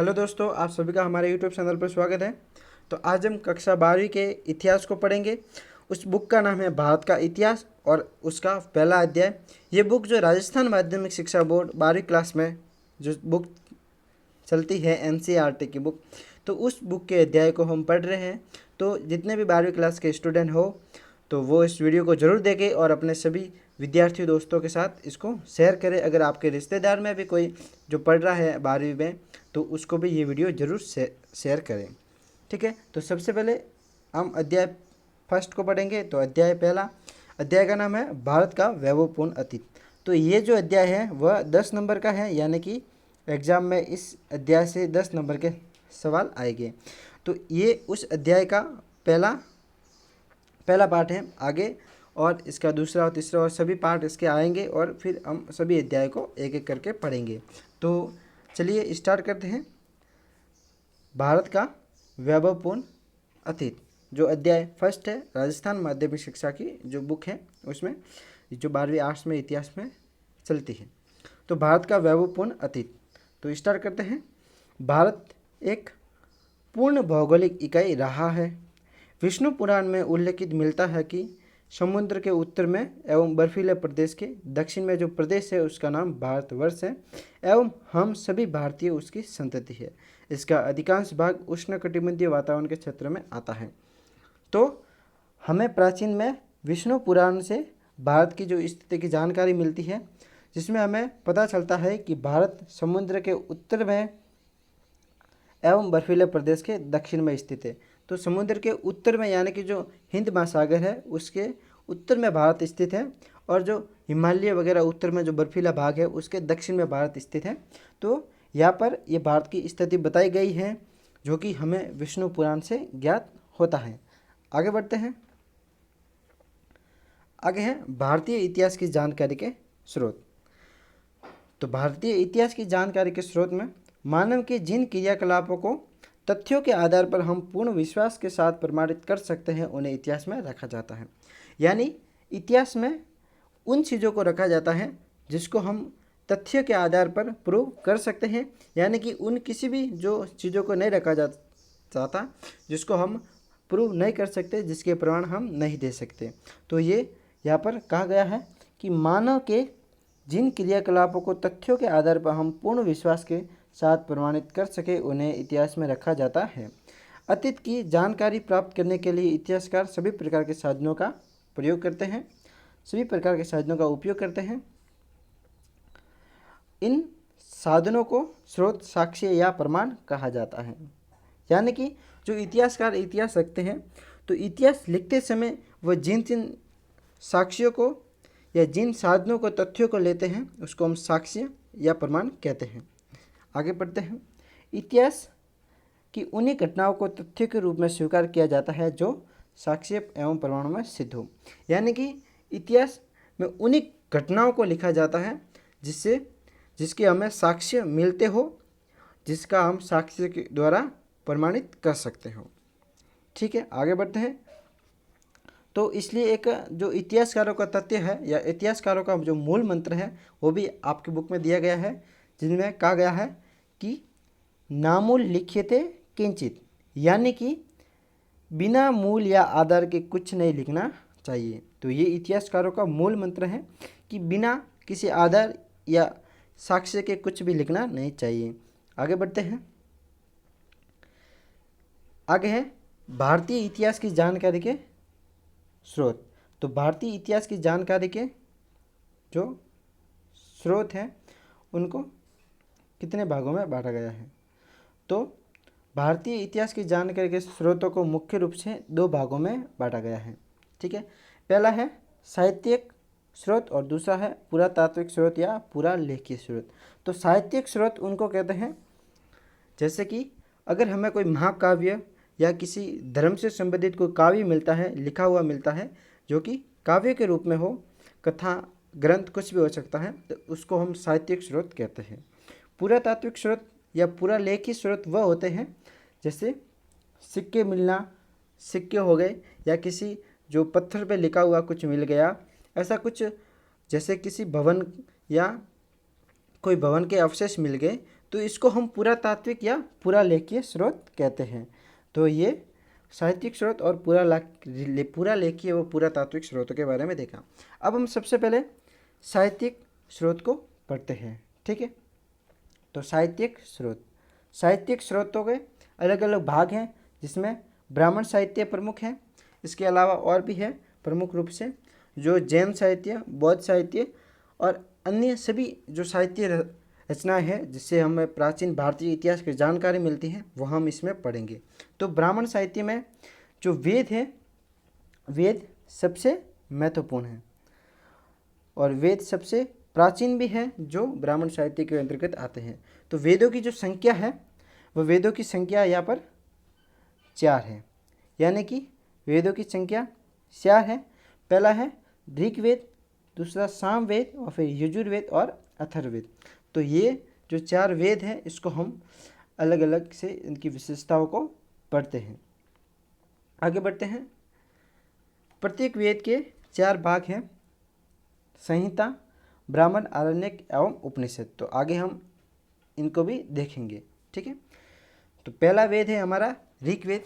Hello दोस्तों, आप सभी का हमारे यूट्यूब चैनल पर स्वागत है। तो आज हम कक्षा 12वीं के इतिहास को पढ़ेंगे। उस बुक का नाम है भारत का इतिहास और उसका पहला अध्याय। ये बुक जो राजस्थान माध्यमिक शिक्षा बोर्ड 12वीं क्लास में जो बुक चलती है एनसीईआरटी की बुक, तो उस बुक के अध्याय को हम पढ़ रहे हैं। तो जितने भी 12वीं क्लास के स्टूडेंट हो तो वो इस वीडियो को ज़रूर देखें और अपने सभी विद्यार्थी दोस्तों के साथ इसको शेयर करें। अगर आपके रिश्तेदार में भी कोई जो पढ़ रहा है 12वीं में तो उसको भी ये वीडियो ज़रूर शेयर करें। ठीक है, तो सबसे पहले हम अध्याय फर्स्ट को पढ़ेंगे। तो अध्याय पहला, अध्याय का नाम है भारत का वैभवपूर्ण अतीत। तो ये जो अध्याय है वह 10 नंबर का है, यानी कि एग्ज़ाम में इस अध्याय से 10 नंबर के सवाल आएंगे। तो ये उस अध्याय का पहला पार्ट है आगे, और इसका दूसरा और तीसरा और सभी पार्ट इसके आएंगे और फिर हम सभी अध्याय को एक एक करके पढ़ेंगे। तो चलिए स्टार्ट करते हैं। भारत का वैभवपूर्ण अतीत जो अध्याय फर्स्ट है, राजस्थान माध्यमिक शिक्षा की जो बुक है उसमें जो 12वीं आर्ट्स में इतिहास में चलती है। तो भारत का वैभवपूर्ण अतीत, तो स्टार्ट करते हैं। भारत एक पूर्ण भौगोलिक इकाई रहा है। विष्णु पुराण में उल्लेखित मिलता है कि समुद्र के उत्तर में एवं बर्फीले प्रदेश के दक्षिण में जो प्रदेश है उसका नाम भारतवर्ष है एवं हम सभी भारतीय उसकी संतति है। इसका अधिकांश भाग उष्णकटिबंधीय वातावरण के क्षेत्र में आता है। तो हमें प्राचीन में विष्णु पुराण से भारत की जो स्थिति की जानकारी मिलती है, जिसमें हमें पता चलता है कि भारत समुद्र के उत्तर में एवं बर्फीले प्रदेश के दक्षिण में स्थित है। तो समुद्र के उत्तर में यानी कि जो हिंद महासागर है उसके उत्तर में भारत स्थित है, और जो हिमालय वगैरह उत्तर में जो बर्फीला भाग है उसके दक्षिण में भारत स्थित है। तो यहाँ पर ये भारत की स्थिति बताई गई है जो कि हमें विष्णु पुराण से ज्ञात होता है। आगे बढ़ते हैं। आगे है भारतीय इतिहास की जानकारी के स्रोत। तो भारतीय इतिहास की जानकारी के स्रोत में मानव के जिन क्रियाकलापों को तथ्यों के आधार पर हम पूर्ण विश्वास के साथ प्रमाणित कर सकते हैं उन्हें इतिहास में रखा जाता है। यानी इतिहास में उन चीज़ों को रखा जाता है जिसको हम तथ्य के आधार पर प्रूव कर सकते हैं, यानी कि उन किसी भी जो चीज़ों को नहीं रखा जाता जिसको हम प्रूव नहीं कर सकते, जिसके प्रमाण हम नहीं दे सकते। तो ये यहाँ पर कहा गया है कि मानव के जिन क्रियाकलापों को तथ्यों के आधार पर हम पूर्ण विश्वास के साथ प्रमाणित कर सके उन्हें इतिहास में रखा जाता है। अतीत की जानकारी प्राप्त करने के लिए इतिहासकार सभी प्रकार के साधनों का प्रयोग करते हैं, सभी प्रकार के साधनों का उपयोग करते हैं। इन साधनों को स्रोत, साक्ष्य या प्रमाण कहा जाता है। यानी कि जो इतिहासकार इतिहास रखते हैं तो इतिहास लिखते समय वह जिन जिन साक्ष्यों को या जिन साधनों को, तथ्यों को लेते हैं उसको हम साक्ष्य या प्रमाण कहते हैं। आगे बढ़ते हैं। इतिहास की उन्हीं घटनाओं को तथ्य के रूप में स्वीकार किया जाता है जो साक्ष्य एवं प्रमाणों में सिद्ध हो। यानी कि इतिहास में उन्हीं घटनाओं को लिखा जाता है जिसके हमें साक्ष्य मिलते हो, जिसका हम साक्ष्य के द्वारा प्रमाणित कर सकते हो। ठीक है, आगे बढ़ते हैं। तो इसलिए एक जो इतिहासकारों का तथ्य है या इतिहासकारों का जो मूल मंत्र है वो भी आपकी बुक में दिया गया है, जिनमें कहा गया है कि नामूल लिख्यते किंचित, यानी कि बिना मूल या आधार के कुछ नहीं लिखना चाहिए। तो ये इतिहासकारों का मूल मंत्र है कि बिना किसी आधार या साक्ष्य के कुछ भी लिखना नहीं चाहिए। आगे बढ़ते हैं। आगे है भारतीय इतिहास की जानकारी के स्रोत। तो भारतीय इतिहास की जानकारी के जो स्रोत हैं उनको कितने भागों में बांटा गया है। तो भारतीय इतिहास की जानकारी के स्रोतों को मुख्य रूप से 2 भागों में बांटा गया है। ठीक है, पहला है साहित्यिक स्रोत और दूसरा है पुरातात्विक स्रोत या पुरालेखीय स्रोत। तो साहित्यिक स्रोत उनको कहते हैं जैसे कि अगर हमें कोई महाकाव्य या किसी धर्म से संबंधित कोई काव्य मिलता है, लिखा हुआ मिलता है जो कि काव्य के रूप में हो, कथा, ग्रंथ कुछ भी हो सकता है, तो उसको हम साहित्यिक स्रोत कहते हैं। पुरातात्विक स्रोत या पुरालेखीय स्रोत वह होते हैं जैसे सिक्के मिलना, सिक्के हो गए या किसी जो पत्थर पे लिखा हुआ कुछ मिल गया, ऐसा कुछ, जैसे किसी भवन या कोई भवन के अवशेष मिल गए तो इसको हम पुरातात्विक या पुरालेखीय स्रोत कहते हैं। तो ये साहित्यिक स्रोत और पुरालेखीय व पुरातात्विक स्रोतों के बारे में देखा। अब हम सबसे पहले साहित्यिक स्रोत को पढ़ते हैं, ठीक है। तो साहित्यिक स्रोतों के अलग अलग भाग हैं, जिसमें ब्राह्मण साहित्य प्रमुख है। इसके अलावा और भी है प्रमुख रूप से, जो जैन साहित्य, बौद्ध साहित्य और अन्य सभी जो साहित्य रचनाएं हैं जिससे हमें प्राचीन भारतीय इतिहास की जानकारी मिलती है, वो हम इसमें पढ़ेंगे। तो ब्राह्मण साहित्य में जो वेद है, वेद सबसे महत्वपूर्ण है और वेद सबसे प्राचीन भी है, जो ब्राह्मण साहित्य के अंतर्गत आते हैं। तो वेदों की जो संख्या है, वह वेदों की संख्या यहाँ पर 4 है, यानी कि वेदों की संख्या 4 है। पहला है ऋग्वेद, दूसरा सामवेद और फिर यजुर्वेद और अथर्ववेद। तो ये जो 4 वेद हैं, इसको हम अलग अलग से इनकी विशेषताओं को पढ़ते हैं। आगे बढ़ते हैं। प्रत्येक वेद के 4 भाग हैं, संहिता, ब्राह्मण, आरण्यक एवं उपनिषद। तो आगे हम इनको भी देखेंगे, ठीक है। तो पहला वेद है हमारा ऋग्वेद।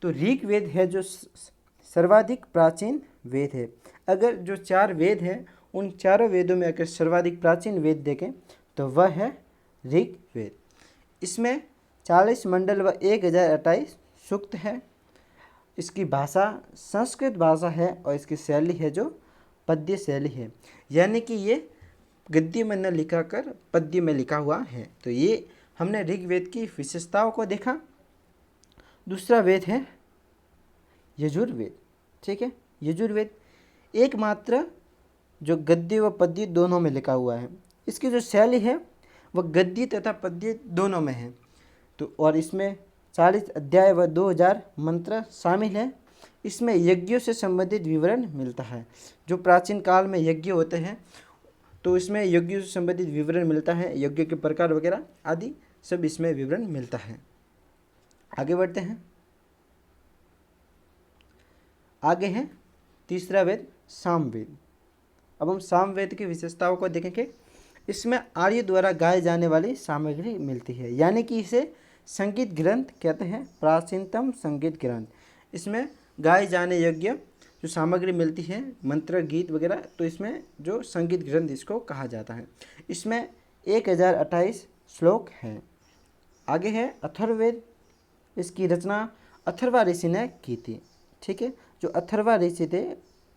तो ऋग्वेद है जो सर्वाधिक प्राचीन वेद है। अगर जो 4 वेद हैं, उन चारों वेदों में अगर सर्वाधिक प्राचीन वेद देखें तो वह है ऋग्वेद। इसमें 40 मंडल व 1028 सूक्त है। इसकी भाषा संस्कृत भाषा है और इसकी शैली है जो पद्य शैली है, यानी कि ये गद्य में न लिखा कर पद्य में लिखा हुआ है। तो ये हमने ऋग्वेद की विशेषताओं को देखा। दूसरा वेद है यजुर्वेद, ठीक है। यजुर्वेद एकमात्र जो गद्य व पद्य दोनों में लिखा हुआ है। इसकी जो शैली है वह गद्य तथा पद्य दोनों में है। तो और इसमें 40 अध्याय व 2000 मंत्र शामिल है। इसमें यज्ञों से संबंधित विवरण मिलता है। जो प्राचीन काल में यज्ञ होते हैं, तो इसमें यज्ञों से संबंधित विवरण मिलता है, यज्ञ के प्रकार वगैरह आदि सब इसमें विवरण मिलता है। आगे बढ़ते हैं। आगे है तीसरा वेद सामवेद। अब हम सामवेद की विशेषताओं को देखेंगे। इसमें आर्य द्वारा गाए जाने वाली सामग्री मिलती है, यानी कि इसे संगीत ग्रंथ कहते हैं, प्राचीनतम संगीत ग्रंथ। इसमें गाए जाने योग्य जो सामग्री मिलती है, मंत्र, गीत वगैरह, तो इसमें जो संगीत ग्रंथ इसको कहा जाता है। इसमें 1028 श्लोक हैं। आगे है अथर्ववेद। इसकी रचना अथर्वा ऋषि ने की थी, ठीक है। जो अथर्वा ऋषि थे,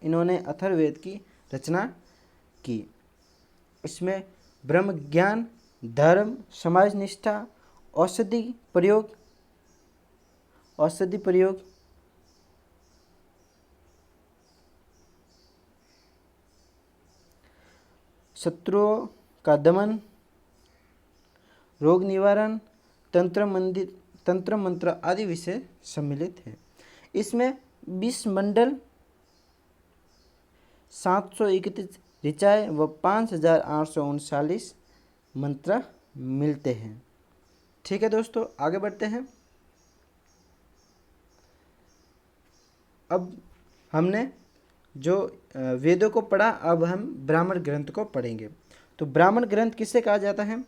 इन्होंने अथर्ववेद की रचना की। इसमें ब्रह्म ज्ञान, धर्म, समाज निष्ठा, औषधि प्रयोग, शत्रुओं का दमन, रोग निवारण, तंत्र मंत्र आदि विषय सम्मिलित है। इसमें 20 मंडल, 731 ऋचाएँ व 5839 मंत्र मिलते हैं, ठीक है दोस्तों। आगे बढ़ते हैं। अब हमने जो वेदों को पढ़ा, अब हम ब्राह्मण ग्रंथ को पढ़ेंगे। तो ब्राह्मण ग्रंथ किसे कहा जाता है?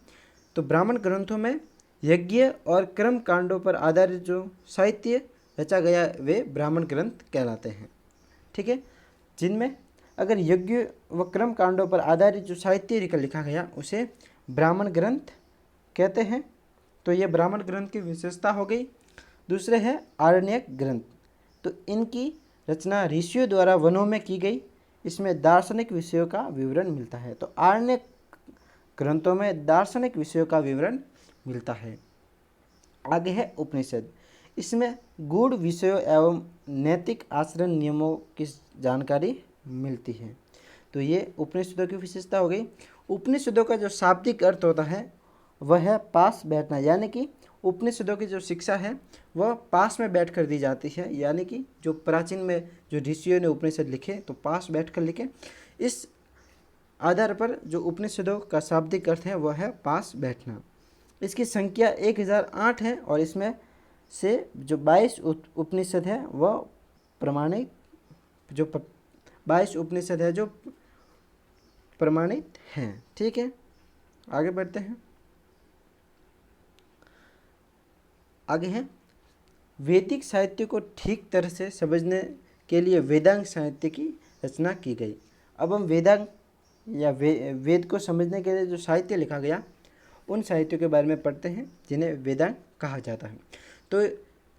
तो ब्राह्मण ग्रंथों में यज्ञ और कर्म कांडों पर आधारित जो साहित्य रचा गया वे ब्राह्मण ग्रंथ कहलाते हैं, ठीक है। जिनमें अगर यज्ञ व कर्म कांडों पर आधारित जो साहित्य लिखा गया उसे ब्राह्मण ग्रंथ कहते हैं। तो ये ब्राह्मण ग्रंथ की विशेषता हो गई। दूसरे है आरण्यक ग्रंथ। तो इनकी रचना ऋषियों द्वारा वनों में की गई। इसमें दार्शनिक विषयों का विवरण मिलता है। तो आरण्यक ग्रंथों में दार्शनिक विषयों का विवरण मिलता है। आगे है उपनिषद। इसमें गूढ़ विषयों एवं नैतिक आचरण नियमों की जानकारी मिलती है। तो ये उपनिषदों की विशेषता हो गई। उपनिषदों का जो शाब्दिक अर्थ होता है वह है पास बैठना, यानी कि उपनिषदों की जो शिक्षा है वह पास में बैठकर दी जाती है, यानी कि जो प्राचीन में जो ऋषियों ने उपनिषद लिखे तो पास बैठकर लिखे। इस आधार पर जो उपनिषदों का शाब्दिक अर्थ है वह है पास बैठना। इसकी संख्या 1008 है और इसमें से जो 22 उपनिषद है वह प्रमाणित, जो 22 उपनिषद है जो प्रमाणित हैं, ठीक है। आगे बढ़ते हैं। आगे है वैदिक साहित्य को ठीक तरह से समझने के लिए वेदांग साहित्य की रचना की गई। अब हम वेदांग या वेद को समझने के लिए जो साहित्य लिखा गया उन साहित्यों के बारे में पढ़ते हैं जिन्हें वेदांग कहा जाता है। तो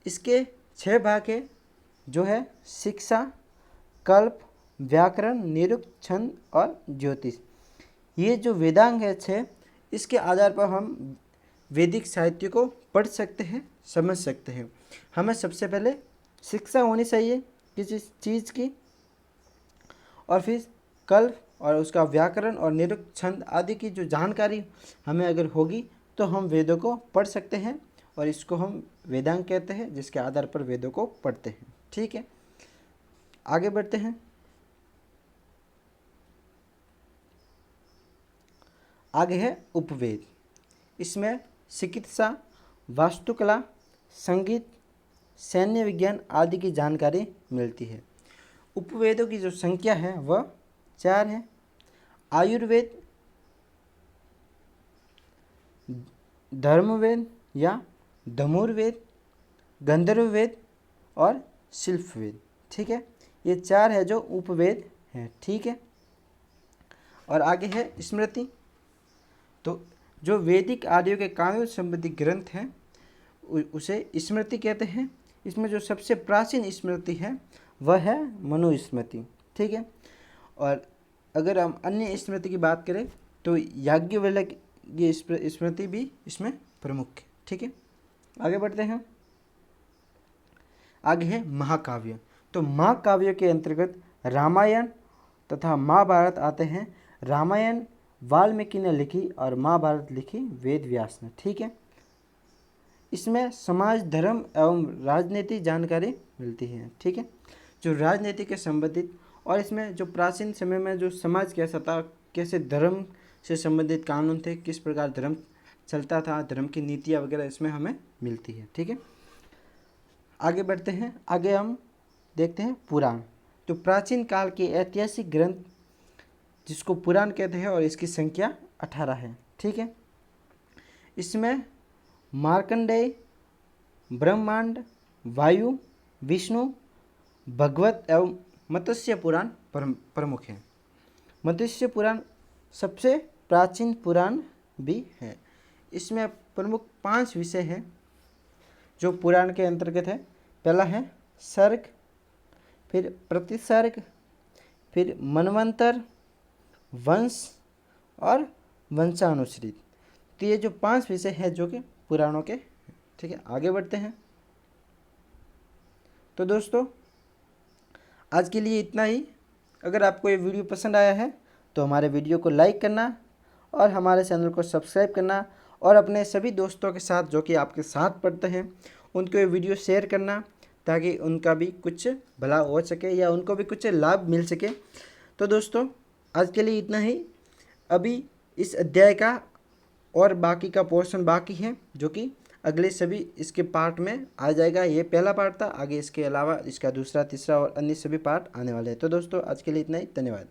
इसके 6 भाग है जो है शिक्षा, कल्प, व्याकरण, निरुक्त, छंद और ज्योतिष। ये जो वेदांग है 6, इसके आधार पर हम वैदिक साहित्य को पढ़ सकते हैं, समझ सकते हैं। हमें सबसे पहले शिक्षा होनी चाहिए किसी चीज़ की, और फिर कल्प और उसका व्याकरण और निरुक्त, छंद आदि की जो जानकारी हमें अगर होगी तो हम वेदों को पढ़ सकते हैं, और इसको हम वेदांग कहते हैं जिसके आधार पर वेदों को पढ़ते हैं। ठीक है, आगे बढ़ते हैं। आगे है उपवेद। इसमें चिकित्सा, वास्तुकला, संगीत, सैन्य विज्ञान आदि की जानकारी मिलती है। उपवेदों की जो संख्या है वह 4 है। आयुर्वेद, धर्मवेद या धनुर्वेद, गंधर्ववेद और शिल्पवेद। ठीक है, ये 4 है जो उपवेद हैं। ठीक है, और आगे है स्मृति। तो जो वैदिक आर्यों के कानून संबंधी ग्रंथ हैं उसे स्मृति कहते हैं। इसमें जो सबसे प्राचीन स्मृति है वह है मनुस्मृति। ठीक है, और अगर हम अन्य स्मृति की बात करें तो याज्ञवल्क्य की स्मृति भी इसमें प्रमुख है। ठीक है, आगे बढ़ते हैं। आगे है महाकाव्य। तो महाकाव्य के अंतर्गत रामायण तथा महाभारत आते हैं। रामायण वाल्मीकि ने लिखी और महाभारत लिखी वेद व्यास ने। ठीक है, इसमें समाज, धर्म एवं राजनीति जानकारी मिलती है। ठीक है, जो राजनीति के संबंधित, और इसमें जो प्राचीन समय में जो समाज कैसा था, कैसे धर्म से संबंधित कानून थे, किस प्रकार धर्म चलता था, धर्म की नीतियाँ वगैरह इसमें हमें मिलती है। ठीक है, आगे बढ़ते हैं। आगे हम देखते हैं पुराण। तो प्राचीन काल के ऐतिहासिक ग्रंथ जिसको पुराण कहते हैं, और इसकी संख्या 18 है। ठीक है, इसमें मार्कंडेय, ब्रह्मांड, वायु, विष्णु, भगवत एवं मत्स्य पुराण प्रमुख हैं। मत्स्य पुराण सबसे प्राचीन पुराण भी है। इसमें प्रमुख 5 विषय हैं जो पुराण के अंतर्गत है। पहला है सर्ग, फिर प्रतिसर्ग, फिर मनवंतर, वंश और वंशानुश्रित। तो ये जो 5 विषय हैं जो कि पुराणों के। ठीक है, आगे बढ़ते हैं। तो दोस्तों आज के लिए इतना ही। अगर आपको ये वीडियो पसंद आया है तो हमारे वीडियो को लाइक करना और हमारे चैनल को सब्सक्राइब करना, और अपने सभी दोस्तों के साथ जो कि आपके साथ पढ़ते हैं उनको ये वीडियो शेयर करना, ताकि उनका भी कुछ भला हो सके या उनको भी कुछ लाभ मिल सके। तो दोस्तों आज के लिए इतना ही। अभी इस अध्याय का और बाकी का पोर्शन बाकी है जो कि अगले सभी इसके पार्ट में आ जाएगा। ये पहला पार्ट था, आगे इसके अलावा इसका दूसरा, तीसरा और अन्य सभी पार्ट आने वाले हैं। तो दोस्तों आज के लिए इतना ही, धन्यवाद।